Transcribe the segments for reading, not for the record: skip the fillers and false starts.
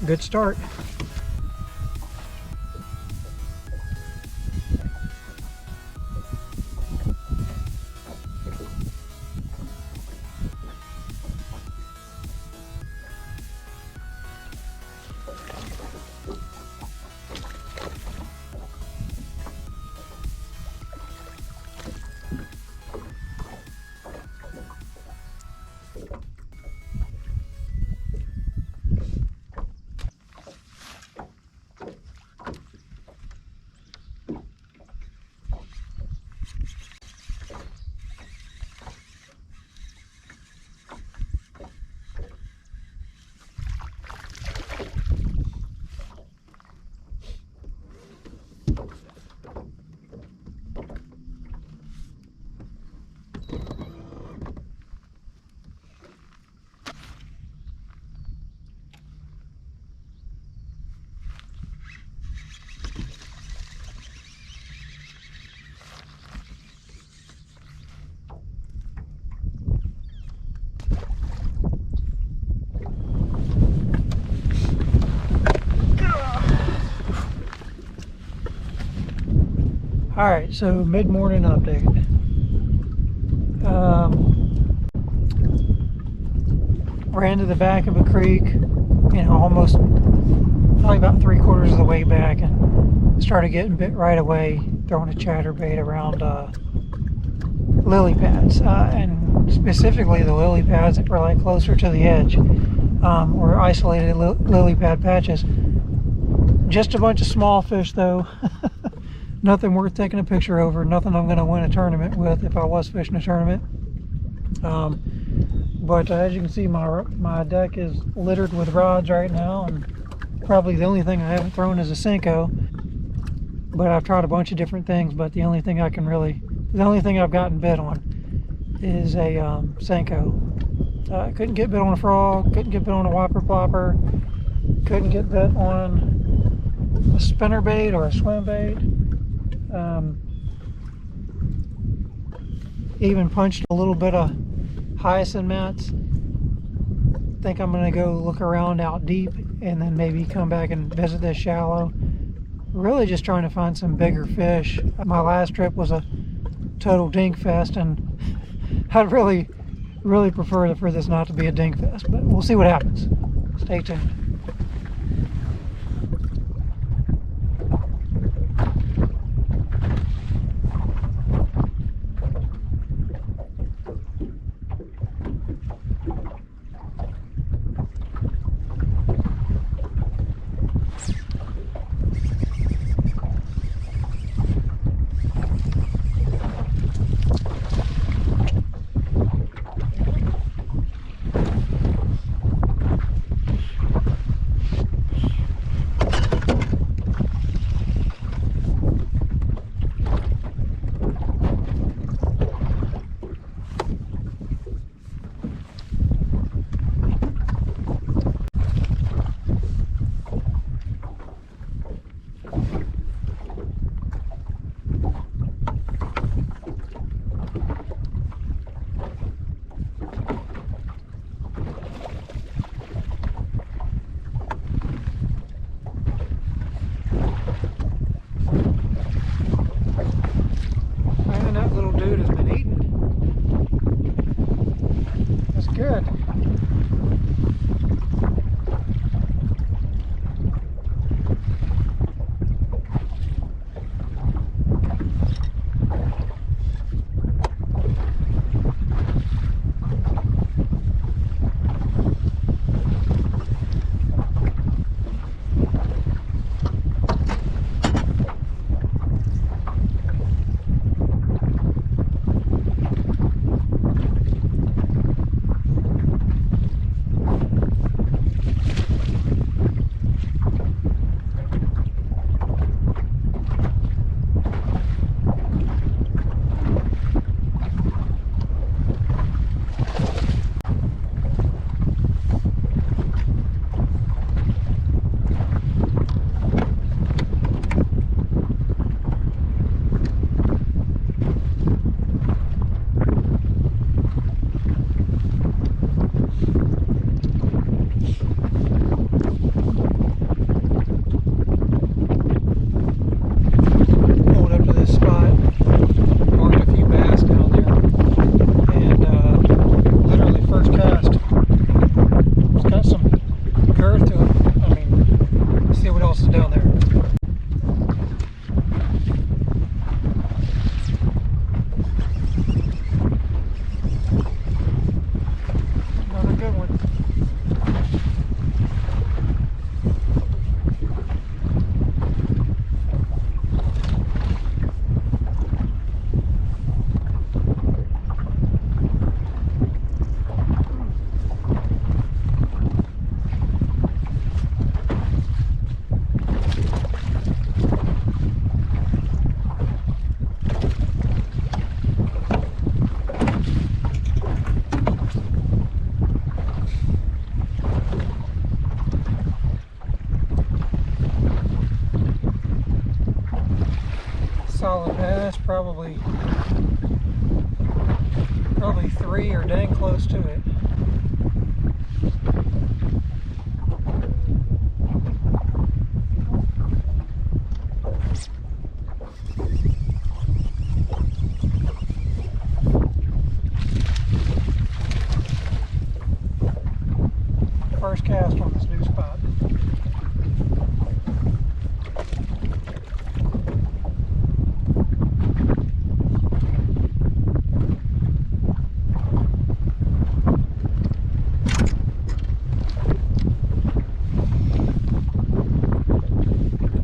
good start. Alright, so mid-morning update. Ran to the back of a creek, almost probably about 3/4 of the way back, and started getting bit right away, throwing a chatterbait around lily pads, and specifically the lily pads that were like closer to the edge, were isolated lily pad patches. Just a bunch of small fish though. Nothing worth taking a picture over, nothing I'm going to win a tournament with if I was fishing a tournament. But as you can see, my deck is littered with rods right now, and probably the only thing I haven't thrown is a Senko. But I've tried a bunch of different things, but the only thing I've gotten bit on is a Senko. Couldn't get bit on a frog, couldn't get bit on a whopper plopper, couldn't get bit on a spinnerbait or a swim bait. Even punched a little bit of hyacinth mats. Think I'm gonna go look around out deep and then maybe come back and visit this shallow. Really just trying to find some bigger fish. My last trip was a total dink fest, and I'd really prefer for this not to be a dink fest, but we'll see what happens. Stay tuned. probably 3 or dang close to it. First cast on this new spot.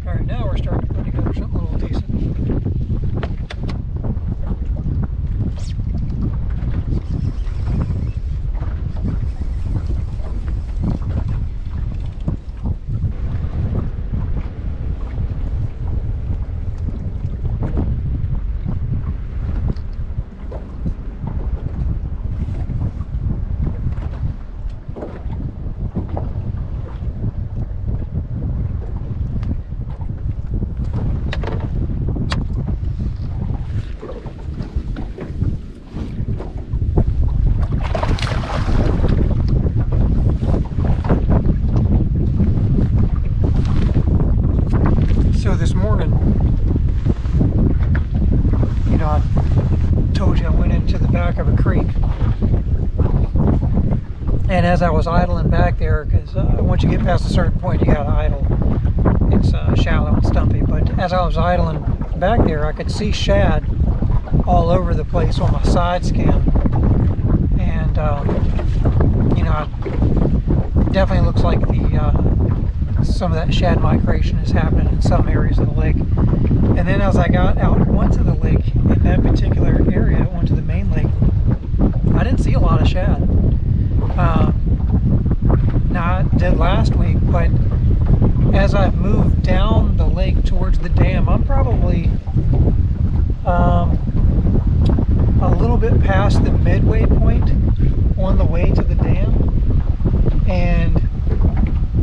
Alright, now we're starting to put together something a little decent. So this morning, you know, I told you I went into the back of a creek, and as I was idling back there, because once you get past a certain point you gotta idle, it's shallow and stumpy, but as I was idling back there I could see shad all over the place on my side scan, and you know, it definitely looks like some of that shad migration is happening in some areas of the lake. And then as I got out onto the lake, in that particular area, onto the main lake, I didn't see a lot of shad. Now I did last week, but as I've moved down the lake towards the dam, I'm probably a little bit past the midway point on the way to the dam, and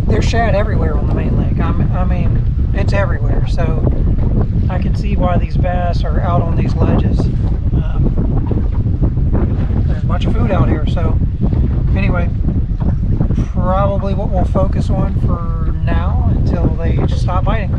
there's shad everywhere on the main lake. I mean, it's everywhere. So I can see why these bass are out on these ledges. There's a bunch of food out here. So anyway, probably what we'll focus on for now until they just stop biting.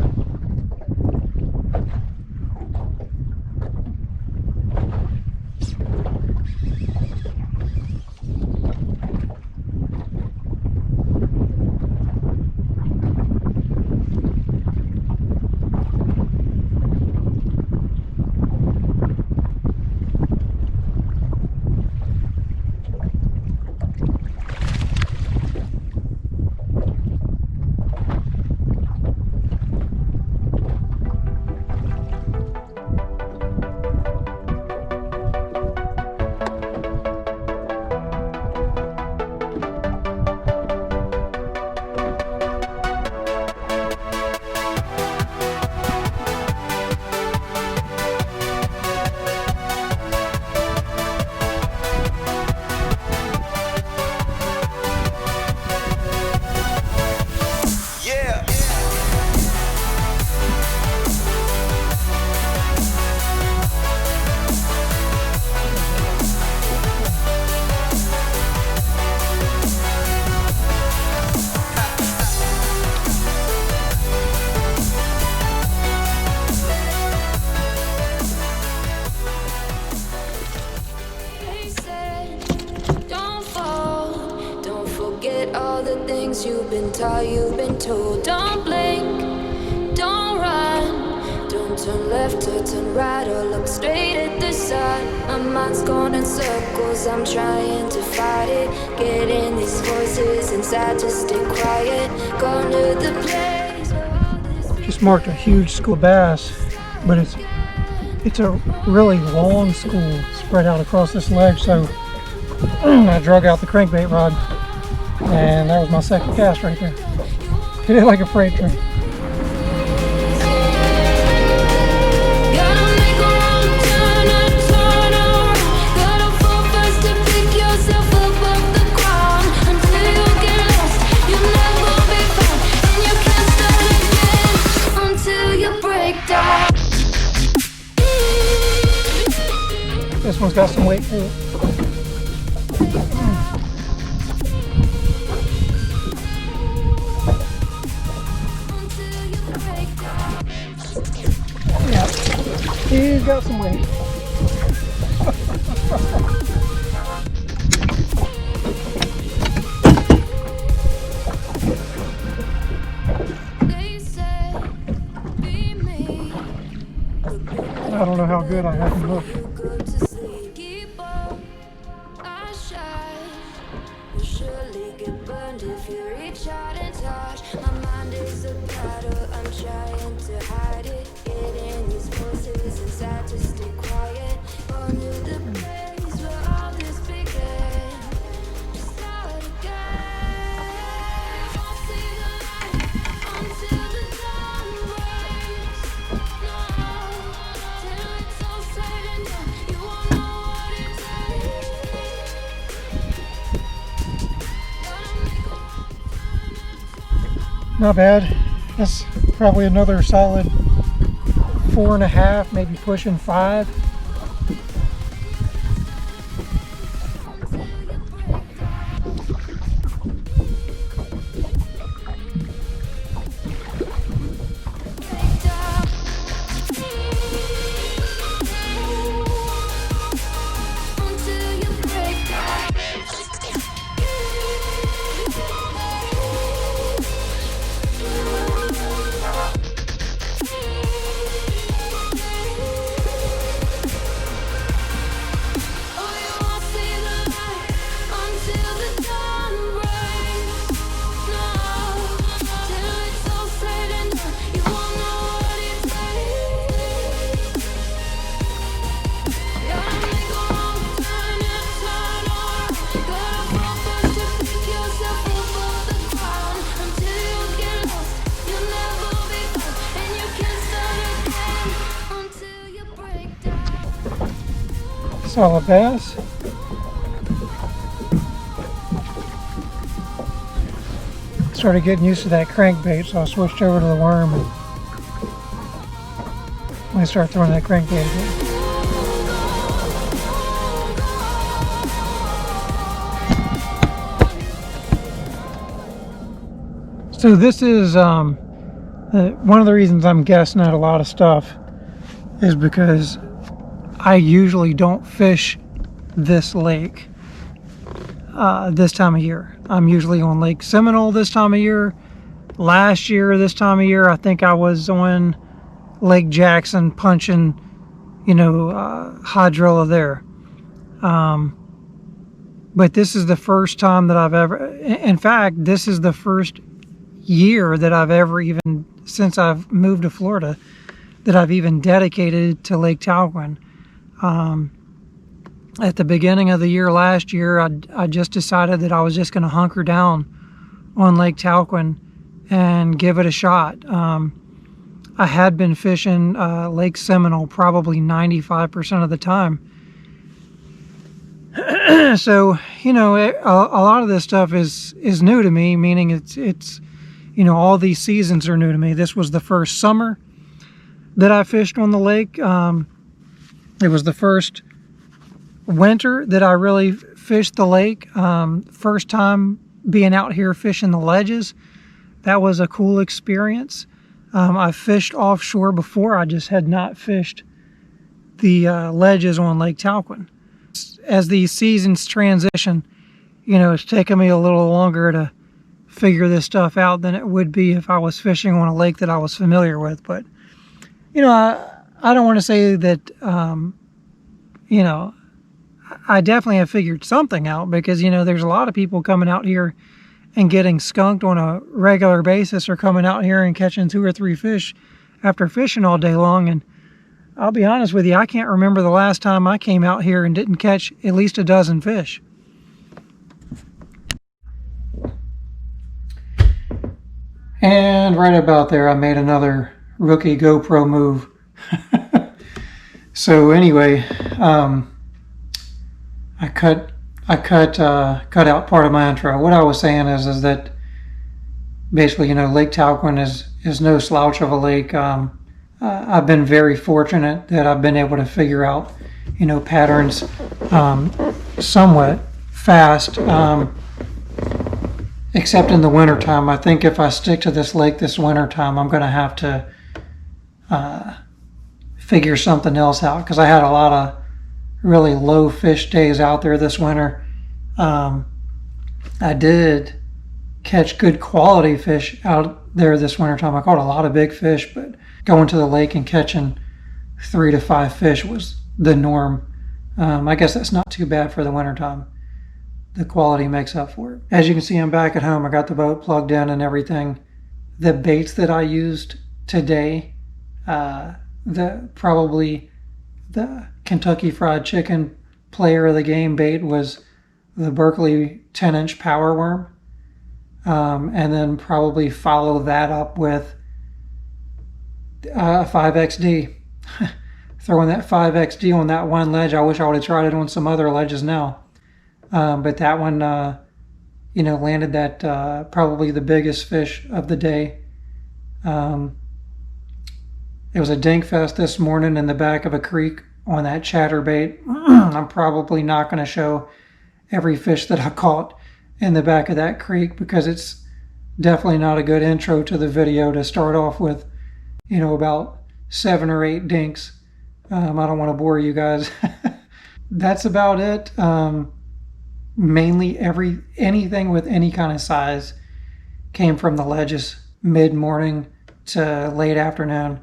You've been taught, you've been told. Don't blink, don't run, don't turn left or turn right or look straight at the sun. My mind's going in circles, I'm trying to fight it. Getting these voices inside to stay quiet. Going to the place where all this Just marked a huge school of bass, but it's a really long school spread out across this ledge. So I drug out the crankbait rod, and that was my second cast right there. Hit it like a freight train. Tail's got some weight to it. Yeah, he's got some weight. I don't know how good I have him hooked. Not bad. That's probably another solid 4.5, maybe pushing 5. Solid bass. Started getting used to that crankbait, so I switched over to the worm and I start throwing that crankbait again. So this is one of the reasons I'm guessing at a lot of stuff is because I usually don't fish this lake this time of year. I'm usually on Lake Seminole this time of year. Last year, this time of year, I think I was on Lake Jackson punching, hydrilla there. But this is the first time that I've ever, in fact, this is the first year that I've ever even, since I've moved to Florida, that I've even dedicated to Lake Talquin. At the beginning of the year last year, I just decided that I was just going to hunker down on Lake Talquin and give it a shot. I had been fishing Lake Seminole probably 95% of the time. So, a lot of this stuff is new to me, meaning it's all these seasons are new to me. This was the first summer that I fished on the lake. It was the first winter that I really fished the lake. First time being out here fishing the ledges. That was a cool experience. I fished offshore before. I just had not fished the ledges on Lake Talquin. As these seasons transition, it's taken me a little longer to figure this stuff out than it would be if I was fishing on a lake that I was familiar with. But, I don't want to say that, I definitely have figured something out because, there's a lot of people coming out here and getting skunked on a regular basis or coming out here and catching 2 or 3 fish after fishing all day long. And I'll be honest with you, I can't remember the last time I came out here and didn't catch at least a dozen fish. And right about there, I made another rookie GoPro move. So anyway, I cut out part of my intro. What I was saying is that basically, Lake Talquin is no slouch of a lake. I've been very fortunate that I've been able to figure out patterns somewhat fast, except in the wintertime. I think if I stick to this lake this wintertime, I'm going to have to figure something else out, because I had a lot of really low fish days out there this winter. I did catch good quality fish out there this wintertime. I caught a lot of big fish, but going to the lake and catching 3 to 5 fish was the norm. I guess that's not too bad for the wintertime. The quality makes up for it. As you can see, I'm back at home. I got the boat plugged in and everything. The baits that I used today, probably the Kentucky Fried Chicken player of the game bait was the Berkeley 10-inch power worm. And then probably follow that up with 5XD. Throwing that 5XD on that one ledge. I wish I would have tried it on some other ledges now. But that one, landed that probably the biggest fish of the day. It was a dink fest this morning in the back of a creek on that chatterbait. I'm probably not going to show every fish that I caught in the back of that creek, because it's definitely not a good intro to the video to start off with, about 7 or 8 dinks. I don't want to bore you guys. That's about it. Mainly anything with any kind of size came from the ledges mid-morning to late afternoon.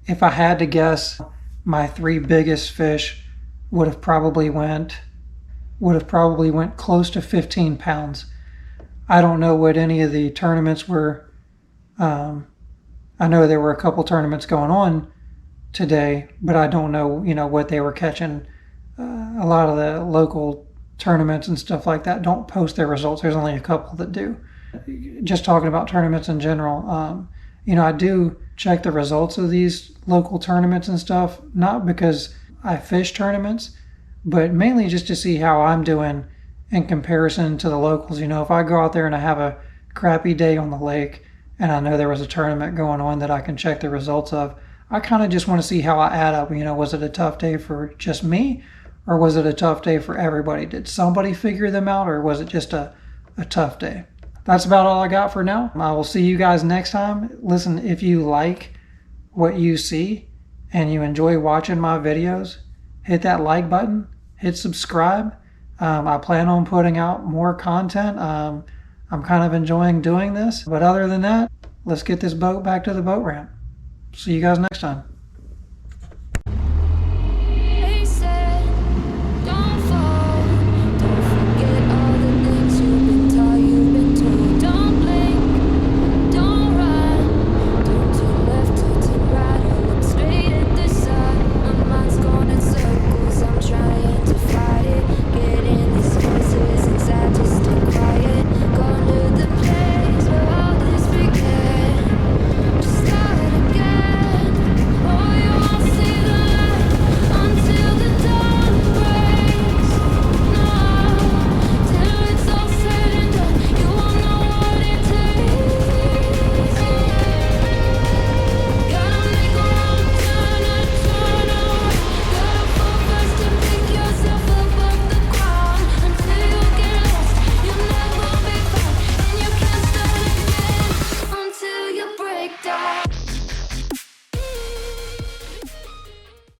If I had to guess, my 3 biggest fish would have probably went close to 15 pounds. I don't know what any of the tournaments were. I know there were a couple tournaments going on today, but I don't know, what they were catching. A lot of the local tournaments and stuff like that don't post their results. There's only a couple that do. Just talking about tournaments in general, I do check the results of these local tournaments and stuff, not because I fish tournaments, but mainly just to see how I'm doing in comparison to the locals. If I go out there and I have a crappy day on the lake and I know there was a tournament going on that I can check the results of, I kind of just want to see how I add up. Was it a tough day for just me, or was it a tough day for everybody? Did somebody figure them out, or was it just a tough day? That's about all I got for now. I will see you guys next time. Listen, if you like what you see and you enjoy watching my videos, hit that like button, hit subscribe. I plan on putting out more content. I'm kind of enjoying doing this. But other than that, let's get this boat back to the boat ramp. See you guys next time.